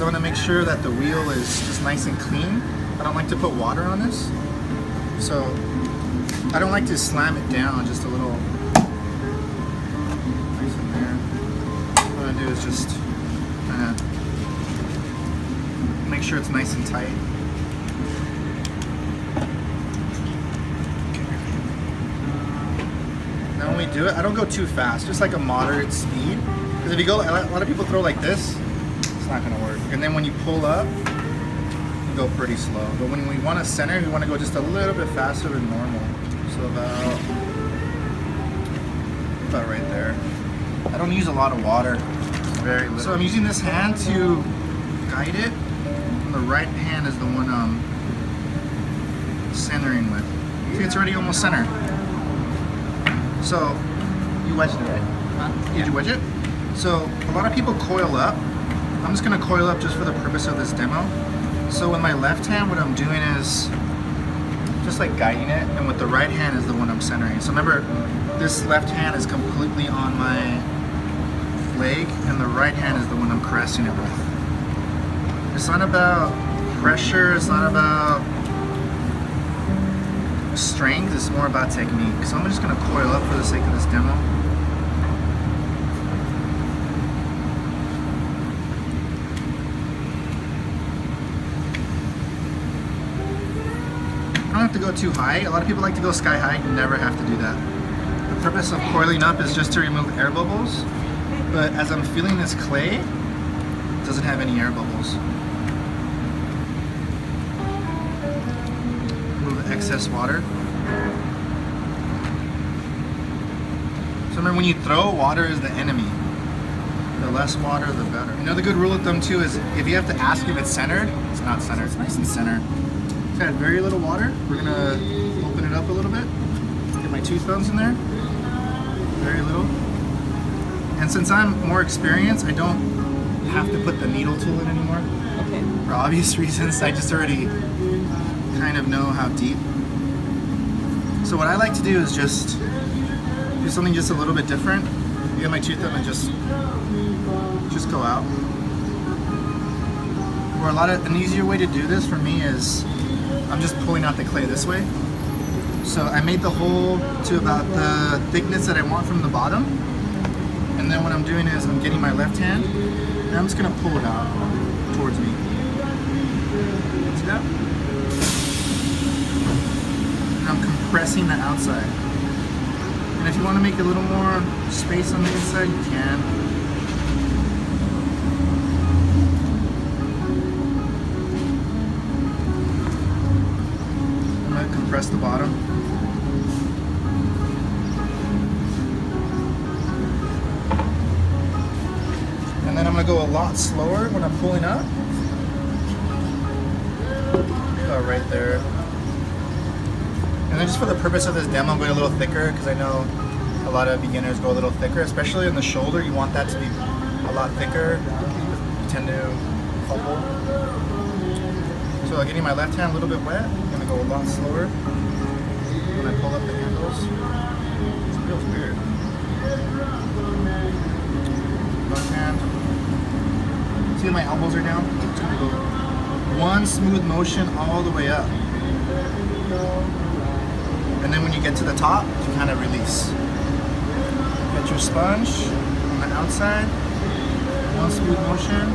I want to make sure that the wheel is just nice and clean. I don't like to put water on this. So I don't like to slam it down, just a little nice in there. What I'm going to do is just kind of make sure it's nice and tight. Now when we do it, I don't go too fast, just like a moderate speed. Because if you go, a lot of people throw like this, it's not going to work. And then when you pull up, you go pretty slow. But when we want to center, we want to go just a little bit faster than normal. So about right there. I don't use a lot of water, very little. So I'm using this hand to guide it. And the right hand is the one I'm centering with. See, it's already almost centered. So you wedged it, right? Did you wedge it? So a lot of people coil up. I'm just gonna coil up just for the purpose of this demo. So with my left hand, what I'm doing is just like guiding it, and with the right hand is the one I'm centering. So remember, this left hand is completely on my leg, and the right hand is the one I'm caressing it with. It's not about pressure, it's not about strength, it's more about technique. So I'm just gonna coil up for the sake of this demo. I don't have to go too high. A lot of people like to go sky high. You never have to do that. The purpose of coiling up is just to remove air bubbles. But as I'm feeling this clay, it doesn't have any air bubbles. Remove excess water. So remember, when you throw, water is the enemy. The less water, the better. Another good rule of thumb too is if you have to ask if it's centered, it's not centered. It's nice and centered. It's got very little water. We're gonna open it up a little bit. Get my two thumbs in there. Very little. And since I'm more experienced, I don't have to put the needle tool in anymore. Okay. For obvious reasons, I just already kind of know how deep. So what I like to do is just do something just a little bit different. Get my two thumb and just go out. Or an easier way to do this for me is I'm just pulling out the clay this way. So I made the hole to about the thickness that I want from the bottom. And then what I'm doing is I'm getting my left hand and I'm just gonna pull it out towards me. See that? And I'm compressing the outside. And if you want to make a little more space on the inside, you can. I'm going to compress the bottom. And then I'm going to go a lot slower when I'm pulling up. About right there. And then just for the purpose of this demo, I'm going a little thicker because I know a lot of beginners go a little thicker, especially in the shoulder. You want that to be a lot thicker. You tend to fumble. So getting my left hand a little bit wet, I'm going to go a lot slower when I pull up the handles. It feels weird. Left hand. See how my elbows are down? It's going to go one smooth motion all the way up. And then when you get to the top, you kind of release. Get your sponge on the outside, one smooth motion.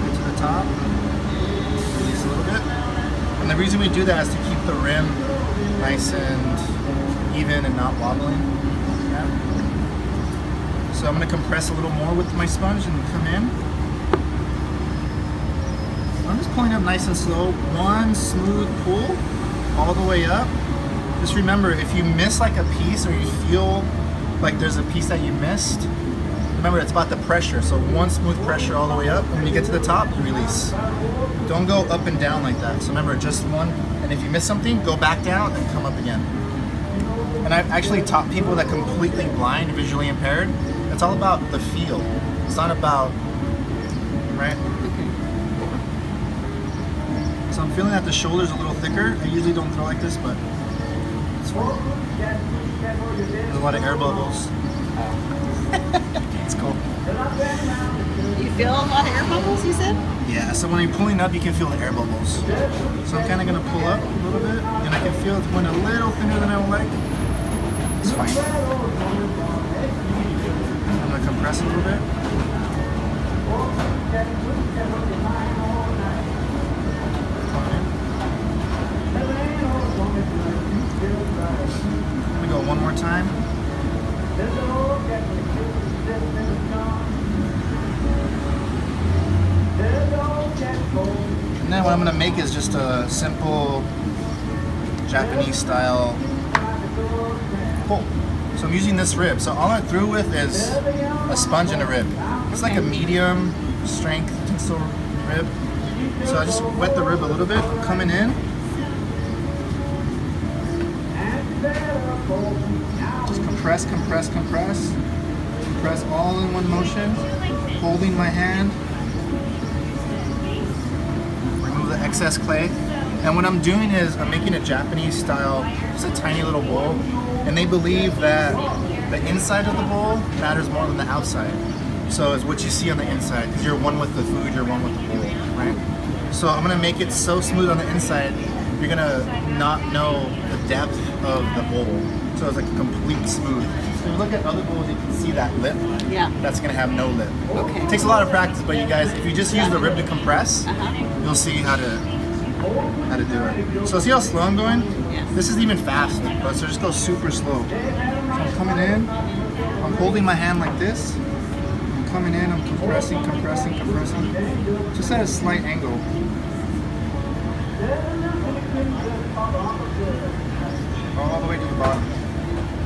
Get to the top, release a little bit. And the reason we do that is to keep the rim nice and even and not wobbling. Yeah. So I'm going to compress a little more with my sponge and come in. I'm just pulling up nice and slow. One smooth pull all the way up. Just remember, if you miss like a piece or you feel like there's a piece that you missed, remember it's about the pressure. So one smooth pressure all the way up, and when you get to the top, you release. Don't go up and down like that. So remember, just one, and if you miss something, go back down and come up again. And I've actually taught people that completely blind, visually impaired. It's all about the feel. It's not about, right? So I'm feeling that the shoulder's a little thicker. I usually don't throw like this, but it's fine. There's a lot of air bubbles. It's cool. You feel a lot of air bubbles, you said? Yeah, so when you're pulling up, you can feel the air bubbles. So I'm kind of going to pull up a little bit, and I can feel it's going a little thinner than I would like. It's fine. I'm going to compress a little bit. Let me go one more time. And then what I'm going to make is just a simple Japanese style pull. So I'm using this rib. So all I threw with is a sponge and a rib. It's like a medium strength tinsel rib. So I just wet the rib a little bit, coming in. Just compress, compress, compress. Compress all in one motion, holding my hand. Remove the excess clay. And what I'm doing is I'm making a Japanese style, just a tiny little bowl. And they believe that the inside of the bowl matters more than the outside. So it's what you see on the inside, because you're one with the food, you're one with the bowl, right? So I'm gonna make it so smooth on the inside, you're gonna not know the depth of the bowl. So it's like a complete smooth. If you look at other bowls, you can see that lip. Yeah. That's gonna have no lip. Okay. It takes a lot of practice, but you guys, if you just use the rib to compress, you'll see how to do it. So see how slow I'm going? Yes. This is even fast, but so just go super slow. So I'm coming in, I'm holding my hand like this. I'm coming in, I'm compressing, compressing, compressing. Just at a slight angle. All the way to the bottom.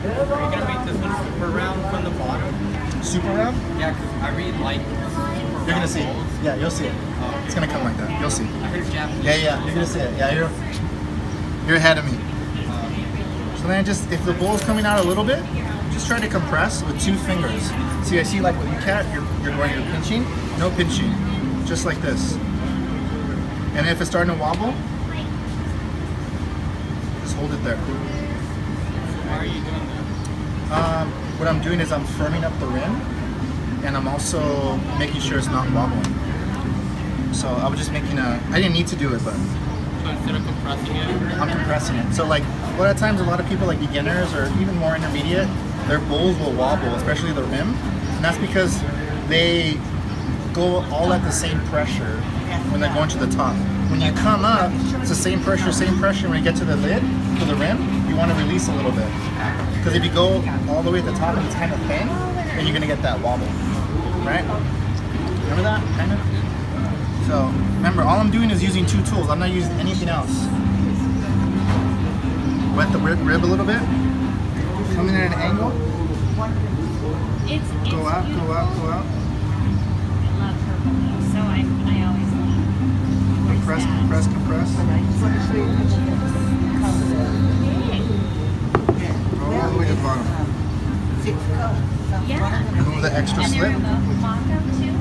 Are you gonna make this one super round from the bottom? Super round? Yeah, because I read like super You're gonna see it. Yeah, you'll see it. It's gonna come like that. You'll see. I heard Japanese. Yeah, you're gonna see it. Yeah, you're ahead of me. So then if the bowl is coming out a little bit, just try to compress with 2 fingers. See, I see like with you cat, you're pinching. No pinching, just like this. And if it's starting to wobble, just hold it there. Why are you doing that? What I'm doing is I'm firming up the rim, and I'm also making sure it's not wobbling. So I was just making I didn't need to do it, but So instead of compressing it, I'm compressing it. So like a lot of times, a lot of people like beginners or even more intermediate, their bowls will wobble, especially the rim, and that's because they go all at the same pressure when they're going to the top. When you come up, it's the same pressure, same pressure. When you get to the lid, to the rim, you want to release a little bit. Because if you go all the way to the top and it's kind of thin, then you're gonna get that wobble, right? Remember that, kind of? So remember, all I'm doing is using 2 tools. I'm not using anything else. Wet the rib a little bit. Coming in at an angle. Go out, go out, go out. I love purple, so I always love. Compress, compress, compress. All the way to the bottom. Yeah. Remove the extra And slip. they're both Amoca too.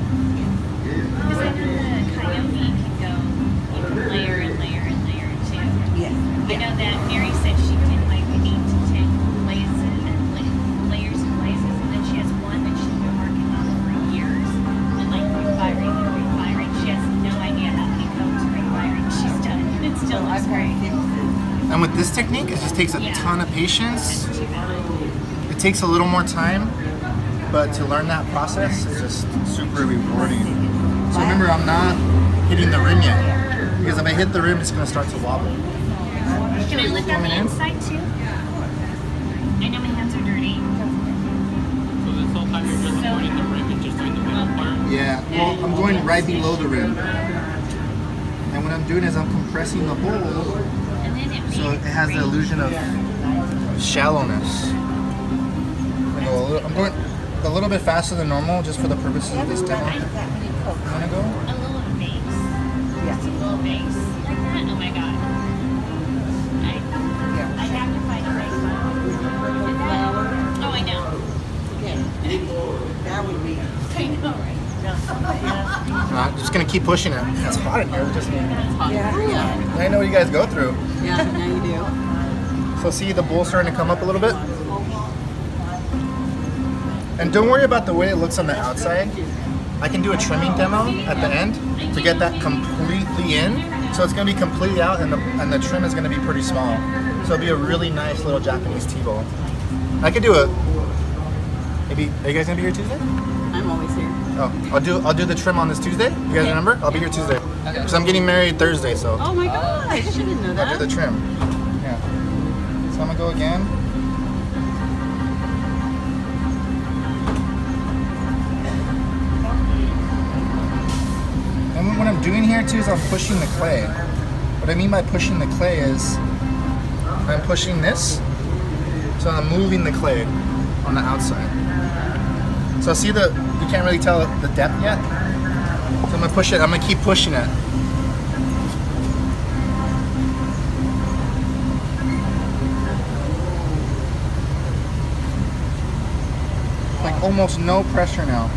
Because I know the coyote can go even layer and layer and layer too. Yeah. I know that Mary said she did like 8 to 10 layers and layers and layers, and then she has one that she's been working on for years, and like refiring and refiring. She has no idea how many coats of refiring she's done. It still looks great. And with this technique, it just takes a ton of patience. Too bad. It takes a little more time, but to learn that process is just super rewarding. So remember, I'm not hitting the rim yet, because if I hit the rim, it's going to start to wobble. Can I look on Coming the in. inside too? I know my hands are dirty. so this whole time you're just avoiding the rim and just doing the middle part. Yeah, well, I'm going right below the rim. And what I'm doing is I'm compressing the bowl, And then it so it has the illusion of shallowness. I'm going a little bit faster than normal, just for the purposes of this demo. I'm gonna go. a little base. Just a little base. Like that? Oh my god. I have to find a base file. Oh, I know. That would be. I know, right? I'm just gonna keep pushing it. It's hot in here. Yeah. I know what you guys go through. Yeah, now you do. So see the bowl starting to come up a little bit? And don't worry about the way it looks on the outside. I can do a trimming demo at the end to get that completely in. So it's gonna be completely out, and the trim is gonna be pretty small. So it'll be a really nice little Japanese tea bowl. I could do a. Maybe are you guys gonna be here Tuesday? I'm always here. Oh, I'll do the trim on this Tuesday. You guys remember? I'll be here Tuesday. Because I'm getting married Thursday, so Oh my gosh, I didn't know I'll that. do the trim. Yeah. So I'm gonna go again. And what I'm doing here too is I'm pushing the clay. What I mean by pushing the clay is I'm pushing this, so I'm moving the clay on the outside. So see you can't really tell the depth yet. So I'm gonna push it, I'm gonna keep pushing it. Like almost no pressure now.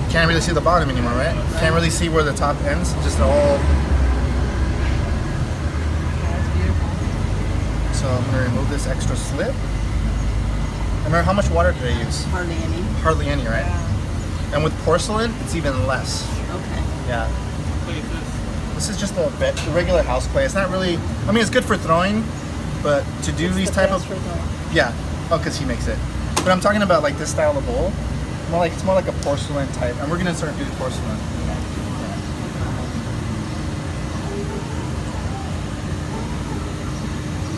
Can't really see the bottom anymore, right? Can't really see where the top ends, just all. So I'm gonna remove this extra slip. Remember, how much water did I use? Hardly any. Hardly any, right? And with porcelain, it's even less. Okay. Yeah. This is just the regular house clay. It's not really. I mean, it's good for throwing, but to do these type of. Yeah. Oh, because he makes it. But I'm talking about like this style of bowl. It's more like a porcelain type, and we're gonna start doing porcelain.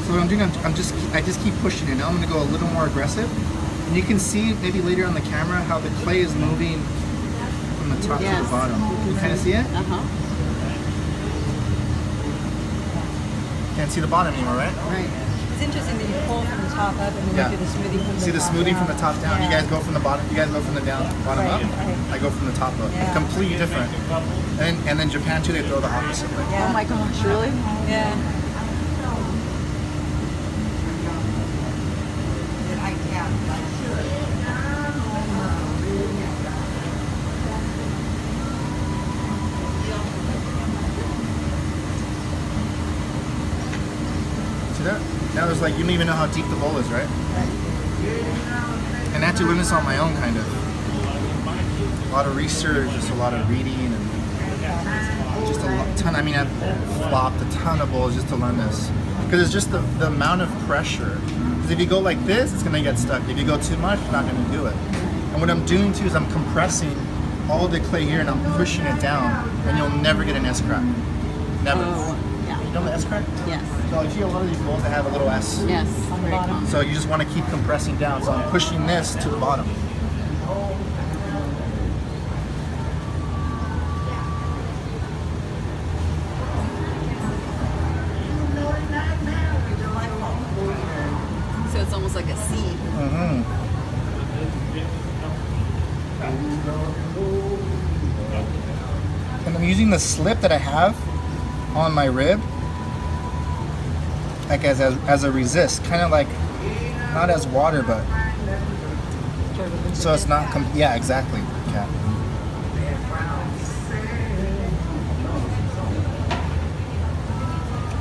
So what I'm doing, I just keep pushing it. Now I'm gonna go a little more aggressive, and you can see maybe later on the camera how the clay is moving from the top to the bottom. You kind of see it? Can't see the bottom anymore, right? Right. It's interesting that you pull from the top up and then you do the smoothing from the See the top smoothing down. from the top down. You guys go from the bottom. You guys go from the bottom up. I go from the top up. Yeah. Completely different. And then Japan too, they throw the opposite way. Yeah. Oh my gosh, really? Yeah. See that? Now there's like, you don't even know how deep the bowl is, right? And I had to learn this on my own, kind of. A lot of research, just a lot of reading, and just a ton. I mean, I've flopped a ton of bowls just to learn this. Because it's just the amount of pressure. Because if you go like this, it's going to get stuck. If you go too much, it's not going to do it. And what I'm doing too is I'm compressing all the clay here and I'm pushing it down, and you'll never get an S crack. Never. Oh, yeah. You know the S crack? Yes. So you see a lot of these bowls that have a little S. Yes. Very common. So you just want to keep compressing down. So I'm pushing this to the bottom. So it's almost like a C. And I'm using the slip that I have on my rib, like as a resist, kind of like not as water, but so it's not. Yeah, exactly. Yeah.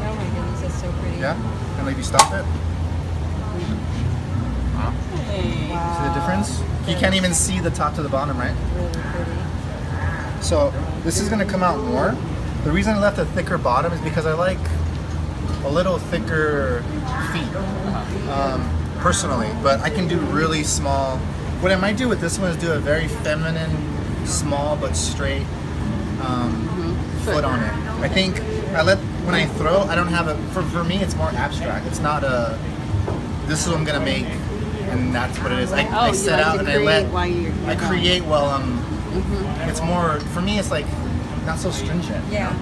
Oh my goodness, that's so pretty. Yeah. And maybe stop it. Hey. See the difference? You can't even see the top to the bottom, right? Really pretty. So this is gonna come out more. The reason I left a thicker bottom is because I like a little thicker feet, personally. But I can do really small. What I might do with this one is do a very feminine, small but straight foot on it. I think when I throw, I don't have a. For me, it's more abstract. It's not a. This is what I'm gonna make, and that's what it is. I you set like out to and I create let. while you're I going. create while I'm. It's more for me. It's like not so stringent. Yeah.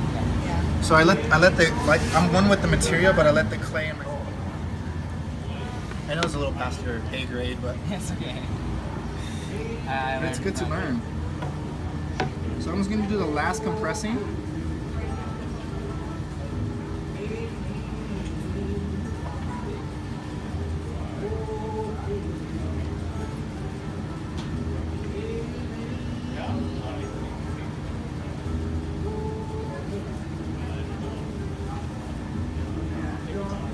Yeah. So I let the like I'm one with the material, but I let the clay in my. I know it's a little past your pay grade, but It's okay. it's good to learn. So I'm just going to do the last compressing.